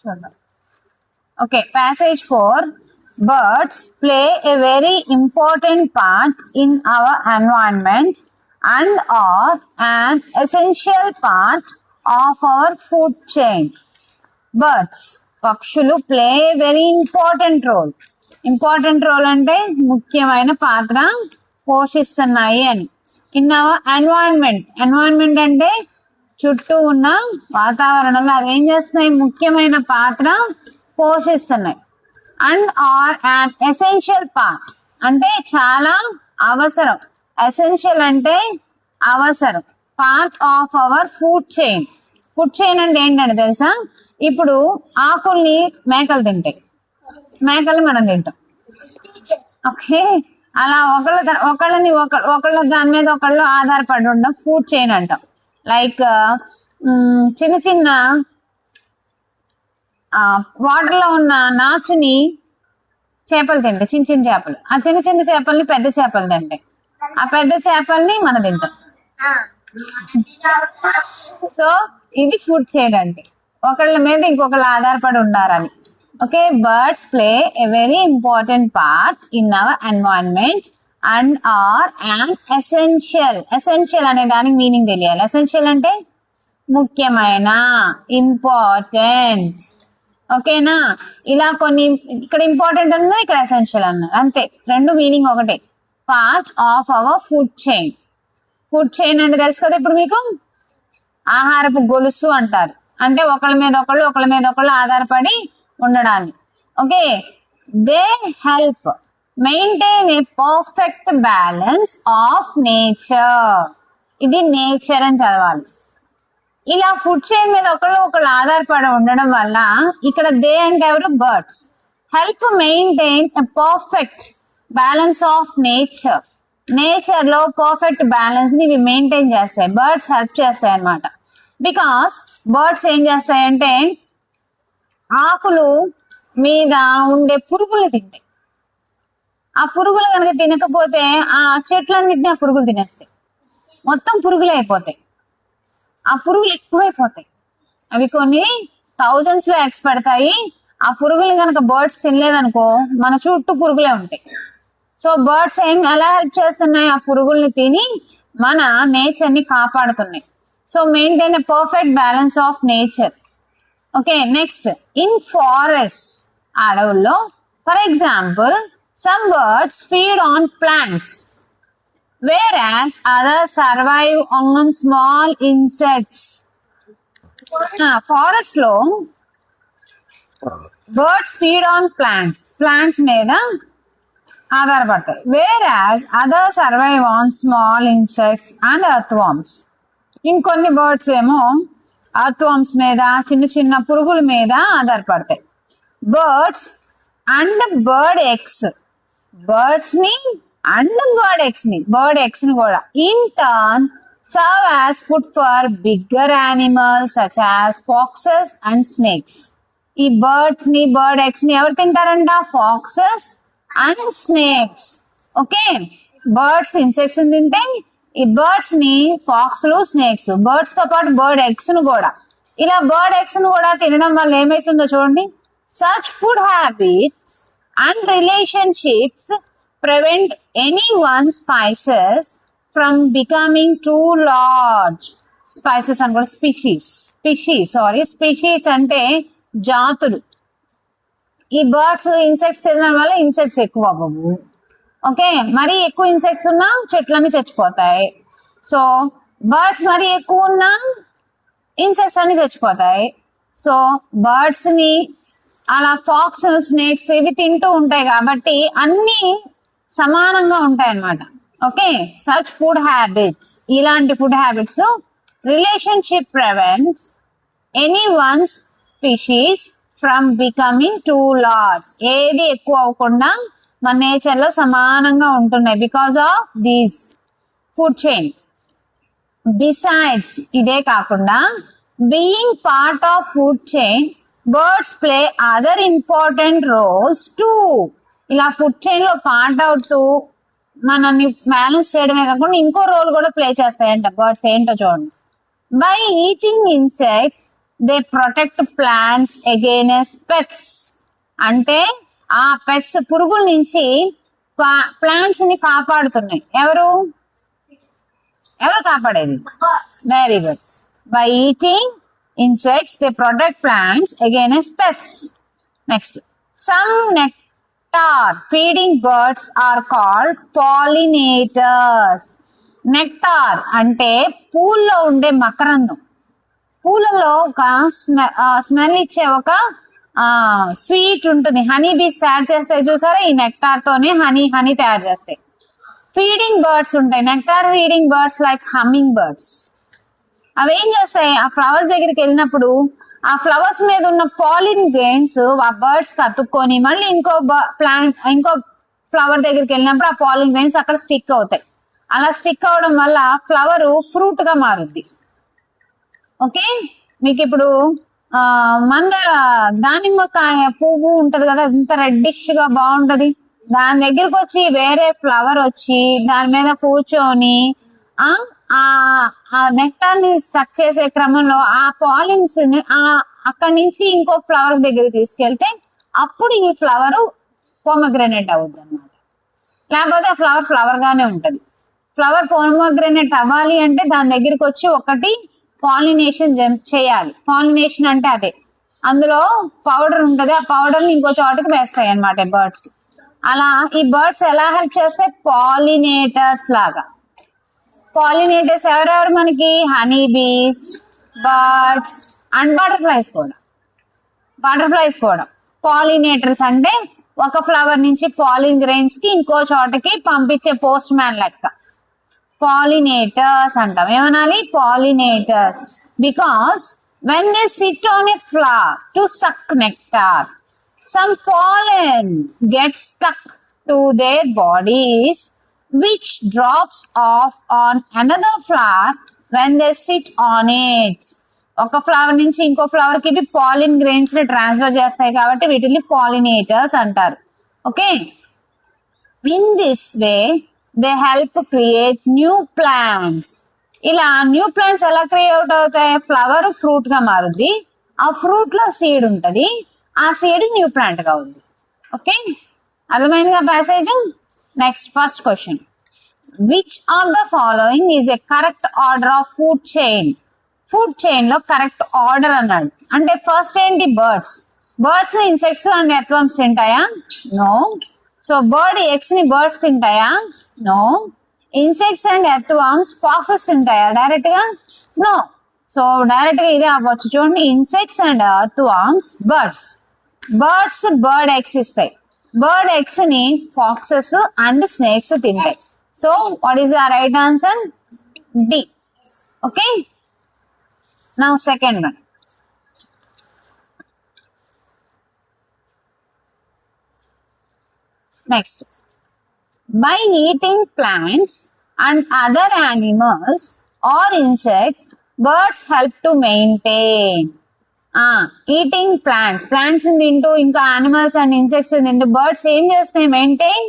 చూద్దాం. Okay, passage 4. Birds play a very important part in our environment and are an essential part of our food chain. Birds, పక్షులు play very important role. Important role అంటే ముఖ్యమైన పాత్ర పోషిస్తున్నాయి అని. In our environment, environment అంటే చుట్టూ ఉన్న వాతావరణంలో అవి ఏం చేస్తున్నాయి, ముఖ్యమైన పాత్ర పోషిస్తున్నాయి. And are an essential part అంటే చాలా అవసరం. ఎసెన్షియల్ అంటే అవసరం. Part of our food chain. Food chain అంటే ఏంటంటే తెలుసా, ఇప్పుడు ఆకుల్ని మేకలు తింటాయి, మేకలు మనం తింటాం. ఓకే, అలా ఒకళ్ళ దాని మీద ఒకళ్ళు ఆధారపడి ఉండడం ఫుడ్ చైన్ అంటాం. లైక్ చిన్న చిన్న వాటర్ లో ఉన్న నాచుని చేపలు తింటాయి, చిన్న చిన్న చేపలు. ఆ చిన్న చిన్న చేపల్ని పెద్ద చేపలు తింటాయి, ఆ పెద్ద చేపల్ని మనం తింటాం. సో ఇది ఫుడ్ చైన్ అంటే ఒకళ్ళ మీద ఇంకొకళ్ళు ఆధారపడి ఉండాలని. Okay, birds play a very important part in our environment and are and essential. Essential అనే దానికి మీనింగ్ తెలియాలి. ఎసెన్షియల్ అంటే ముఖ్యమైన, ఇంపార్టెంట్. ఓకేనా, ఇలా కొన్ని ఇక్కడ ఇంపార్టెంట్ అన్నది, ఇక్కడ ఎసెన్షియల్ అన్నది, అంతే. రెండు మీనింగ్ ఒకటే. Part of our food chain. Food chain అంటే తెలుసు కదా ఇప్పుడు మీకు, ఆహారపు గొలుసు అంటారు. అంటే ఒకళ్ళ మీద ఒకళ్ళు ఆధారపడి ఉండడాన్ని. Okay, they help maintain a perfect balance of nature. ఇది నేచర్ అని చదవాలి. ఇలా ఫుడ్ చైన్ మీద ఒకళ్ళు ఆధారపడి ఉండడం వల్ల ఇక్కడ దే అంటే ఎవరు, birds. Help maintain a perfect balance of nature. Nature లో పర్ఫెక్ట్ బ్యాలెన్స్ ని ఇవి మెయింటైన్ చేస్తాయి, బర్డ్స్ హెల్ప్ చేస్తాయి అన్నమాట. బికాస్ బర్డ్స్ ఏం చేస్తాయంటే ఆకులు మీద ఉండే పురుగులు తింటాయి. ఆ పురుగులు కనుక తినకపోతే ఆ చెట్లన్నింటినీ ఆ పురుగులు తినేస్తాయి, మొత్తం పురుగులు అయిపోతాయి. ఆ పురుగులు ఎక్కువైపోతాయి, అవి కొన్ని థౌజండ్స్ లో ఎగ్స్ పెడతాయి. ఆ పురుగులు కనుక బర్డ్స్ తినలేదనుకో మన చుట్టూ పురుగులే ఉంటాయి. సో బర్డ్స్ ఎలా హెల్ప్ చేస్తున్నాయి, ఆ పురుగుల్ని తిని మన నేచర్ ని కాపాడుతున్నాయి. So maintain a perfect balance of nature. Okay, next in forest, అడవుల్లో for example some birds feed on plants whereas others survive on small insects. Forest లో బర్డ్స్ ఫీడ్ ఆన్ ప్లాంట్స్ మీద ఆధారపడతాయి. whereas others survive on small insects and earthworms. ఇంకొన్ని birds ఏమో earthworms మీద, చిన్న చిన్న పురుగుల మీద ఆధారపడతాయి. Birds and bird eggs, birds ని అండ్ బర్డ్ ఎగ్స్ ని కూడా in turn serve as food for bigger animals such as foxes and snakes. ఈ బర్డ్ ఎగ్స్ ని ఎవరు తింటారంట, foxes and snakes. Okay, birds insects తింటే ఈ బర్డ్స్ ని ఫాక్స్లు, స్నేక్స్, బర్డ్స్ తో పాటు బర్డ్ ఎగ్స్ ను కూడా. ఇలా బర్డ్ ఎగ్స్ ను కూడా తినడం వల్ల ఏమైతుందో చూడండి. Such food habits and relationships prevent anyone species from becoming too large. Species and species అంటే జాతులు. ఈ బర్డ్స్ ఇన్సెక్ట్స్ తినడం వల్ల ఇన్సెక్ట్స్ ఎక్కువ అవ్వవు. ఓకే, మరి ఎక్కువ ఇన్సెక్ట్స్ ఉన్నా చెట్లన్నీ చచ్చిపోతాయి. సో బర్డ్స్ మరి ఎక్కువ ఉన్నా ఇన్సెక్ట్స్ అన్ని చచ్చిపోతాయి. సో బర్డ్స్ ని అలా ఫాక్స్, స్నేక్స్ ఇవి తింటూ ఉంటాయి కాబట్టి అన్ని సమానంగా ఉంటాయి అన్నమాట. ఓకే, సచ్ ఫుడ్ హ్యాబిట్స్, ఇలాంటి food habits relationship prevents any one species from becoming too large. ఏది ఎక్కువ అవ్వకుండా మన నేచర్ లో సమానంగా ఉంటున్నాయి because of these food chain. Besides, ఇదే కాకుండా being part of food chain, birds play other important roles too. ఇలా ఫుడ్ చైన్ లో పార్ట్ అవుతూ మనల్ని బ్యాలెన్స్ చేయడమే కాకుండా ఇంకో రోల్ కూడా ప్లే చేస్తాయంట బర్డ్స్. ఏంటో చూడండి. By eating insects they protect plants against pests. అంటే ఆ పెస్ట్ పురుగుల నుంచి ప్లాంట్స్ ని కాపాడుతున్నాయి. ఎవరు కాపాడేది? Very good. By eating insects they protect plants against pests. Next, some nectar feeding birds are called pollinators. Nectar అంటే పూల్లో ఉండే మకరందం. పూలలో ఒక స్మెల్ ఇచ్చే ఒక స్వీట్ ఉంటుంది. హనీ బీస్ తయారు చేస్తాయి చూసారా, ఈ నెక్టార్ తోనే హనీ తయారు చేస్తాయి. ఫీడింగ్ బర్డ్స్ ఉంటాయి, nectar feeding birds like humming birds. అవి ఏం చేస్తాయి, ఆ ఫ్లవర్స్ దగ్గరికి వెళ్ళినప్పుడు ఆ ఫ్లవర్స్ మీద ఉన్న పాలిన్ గ్రెయిన్స్ ఆ బర్డ్స్ కతుక్కొని మళ్ళీ ఇంకో ఫ్లవర్ దగ్గరికి వెళ్ళినప్పుడు ఆ పాలిన్ గ్రెయిన్స్ అక్కడ స్టిక్ అవుతాయి. అలా స్టిక్ అవడం వల్ల ఫ్లవర్ ఫ్రూట్ గా మారుద్ది. ఓకే, మీకు ఇప్పుడు మందార దానిమ్మకాయ పువ్వు ఉంటది కదా, అంత రెడ్డిష్ గా బాగుంటది. దాని దగ్గరకు వచ్చి వేరే ఫ్లవర్ వచ్చి దాని మీద కూర్చొని ఆ నెక్టార్ ని సక్ చేసే క్రమంలో ఆ పాలిన్స్ ని అక్కడి నుంచి ఇంకో ఫ్లవర్ దగ్గర తీసుకెళ్తే అప్పుడు ఈ ఫ్లవర్ పోమగ్రెనేట్ అవుద్ది అన్నమాట. లేకపోతే ఆ ఫ్లవర్ గానే ఉంటది. ఫ్లవర్ పోమగ్రెనేట్ అవ్వాలి అంటే దాని దగ్గరికి వచ్చి ఒకటి పాలినేషన్ చేయాలి. పాలినేషన్ అంటే అదే, అందులో పౌడర్ ఉంటది, ఆ పౌడర్ ని ఇంకో చోటకి వేస్తాయి అన్నమాట బర్డ్స్. అలా ఈ బర్డ్స్ ఎలా హెల్ప్ చేస్తాయి? పాలినేటర్స్ లాగా. పాలినేటర్స్ ఎవరెవరు మనకి? Honey bees, birds and butterflies కూడా. పాలినేటర్స్ అంటే ఒక ఫ్లవర్ నుంచి పాలిన్ గ్రెయిన్స్ కి ఇంకో చోటకి పంపించే పోస్ట్ మ్యాన్ లెక్క. పాలినేటర్స్ అంటాం. ఏమనాలి? Pollinators. Because when they sit on a flower to suck nectar, some pollen gets stuck to their bodies, which drops off on another flower when they sit on it. ఒక flower నుంచి ఇంకో flower కి pollen grains ని transfer చేస్తాయి కాబట్టి వీటిని pollinators అంటారు. Okay, in this way they help create new plants. ఇలా న్యూ ప్లాంట్స్ ఎలా క్రియేట్ అవుతాయి? ఫ్లవర్ ఫ్రూట్ గా మారుద్ది, ఆ ఫ్రూట్ లో సీడ్ ఉంటది, ఆ సీడ్ న్యూ ప్లాంట్ గా ఉంది. ఓకే, అర్థమైందిగా passage? Next first question, which of the following is a correct order of food chain? Food chain లో కరెక్ట్ ఆర్డర్ అన్నాడు. అంటే ఫస్ట్ ఏంటి? బర్డ్స్ ఇన్సెక్ట్స్ అండ్ ఎర్త్వర్మ్స్ తింటాయా? నో. సో బర్డ్ ఎగ్స్ ని birds తింటాయా? No. Insects and earthworms foxes తింటాయా direct గా? No. So direct గా ఇదే అవ్వచ్చు. చూడండి, insects and earthworms birds bird eggs ఇస్తాయి. బర్డ్ ఎగ్స్ ని ఫాక్సెస్ అండ్ స్నేక్స్ తింటాయి. So what is the right answer? D. Okay, now second one. Next, by eating plants and other animals or insects, birds help to maintain. Eating plants తింటూ ఇంకా animals and insects తింటూ birds ఏం చేస్తాయి? Maintain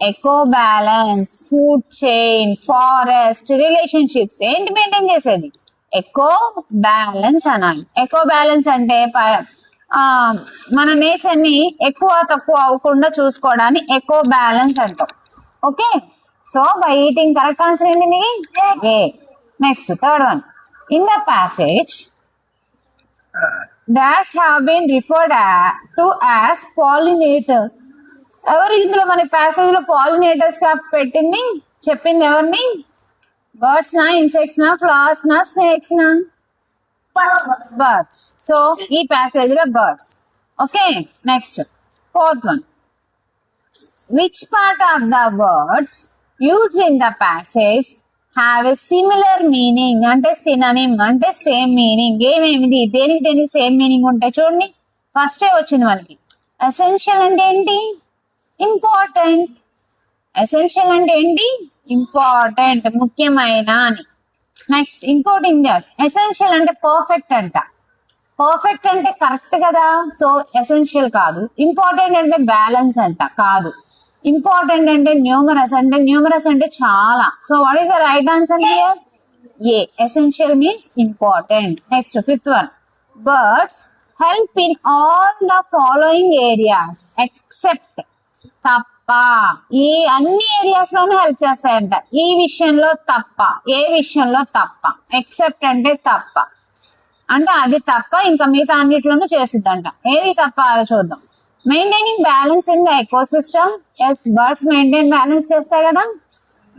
eco balance, food chain, forest, relationships. ఏంటి maintain చేసేది? Eco balance అనాలి. Eco balance అంటే మన నేచర్ ని ఎక్కువ తక్కువ అవ్వకుండా చూసుకోవడాన్ని ఎకో బ్యాలెన్స్ అంటాం. Okay, so by eating correct answer ఏంటి? A. Next third one, in the passage dash have been referred to as pollinator. ఎవరు ఇందులో మన ప్యాసేజ్ లో పాలినేటర్స్ గా పెట్టింది? చెప్పింది ఎవరిని? బర్డ్స్ నా, ఇన్సెక్ట్స్ నా, ఫ్లవర్స్ నా, స్నేక్స్ నా? బర్డ్స్. సో ఈ ప్యాసేజ్ లో birds. Okay, next fourth one, which part of the words used in the passage have a similar meaning? అంటే సినోనిమ్ అంటే సేమ్ మీనింగ్. ఏమేమిది? దేనికి సేమ్ మీనింగ్ ఉంటాయి? చూడండి, ఫస్టే వచ్చింది మనకి. ఎసెన్షియల్ అంటే ఏంటి? ఇంపార్టెంట్. ఎసెన్షియల్ అంటే ఏంటి? ఇంపార్టెంట్, ముఖ్యమైన అని. నెక్స్ట్ ఇంకోటి ఎసెన్షియల్ అంటే పర్ఫెక్ట్ అంట. పర్ఫెక్ట్ అంటే కరెక్ట్ కదా, సో ఎసెన్షియల్ కాదు. ఇంపార్టెంట్ అంటే బ్యాలెన్స్ అంట, కాదు. ఇంపార్టెంట్ అంటే న్యూమరస్ అంటే చాలా. So what is the right answer here? A. Essential means important. Next fifth one, birds help in all the following areas except తప్ప. ఈ అన్ని ఏరియాస్ లోనూ హెల్ప్ చేస్తాయంట, ఈ విషయంలో తప్ప. ఏ విషయంలో తప్ప? ఎక్సెప్ట్ అంటే తప్ప, అంటే అది తప్ప ఇంకా మిగతా అన్నిట్లోనూ చేస్తుందంట. ఏది తప్ప అలా చూద్దాం. Maintaining balance in the ecosystem. Yes, birds maintain balance చేస్తాయి కదా.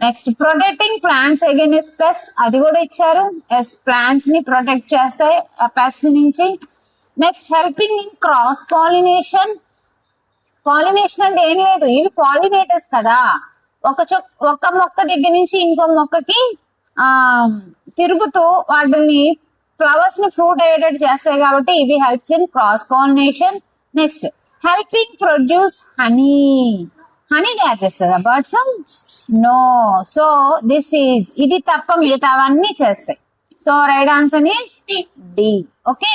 Next protecting plants against pest, అది కూడా ఇచ్చారు. ఎస్, ప్లాంట్స్ ని ప్రొటెక్ట్ చేస్తాయి ఆ పెస్ట్ నుంచి. Next helping in cross pollination. Pollination అంటే ఏం లేదు, ఇవి పాలినేటర్స్ కదా. ఒక మొక్క దగ్గర నుంచి ఇంకో మొక్కకి తిరుగుతూ వాటిని ఫ్లవర్స్ ని ఫ్రూట్ అయ్యేటట్టు చేస్తాయి కాబట్టి ఇవి helps in cross pollination. Next helping produce honey. Honey తయారు చేస్తుందా birds? No. So this is, ఇది తప్ప మిగతావన్నీ చేస్తాయి. So right answer is D. Okay.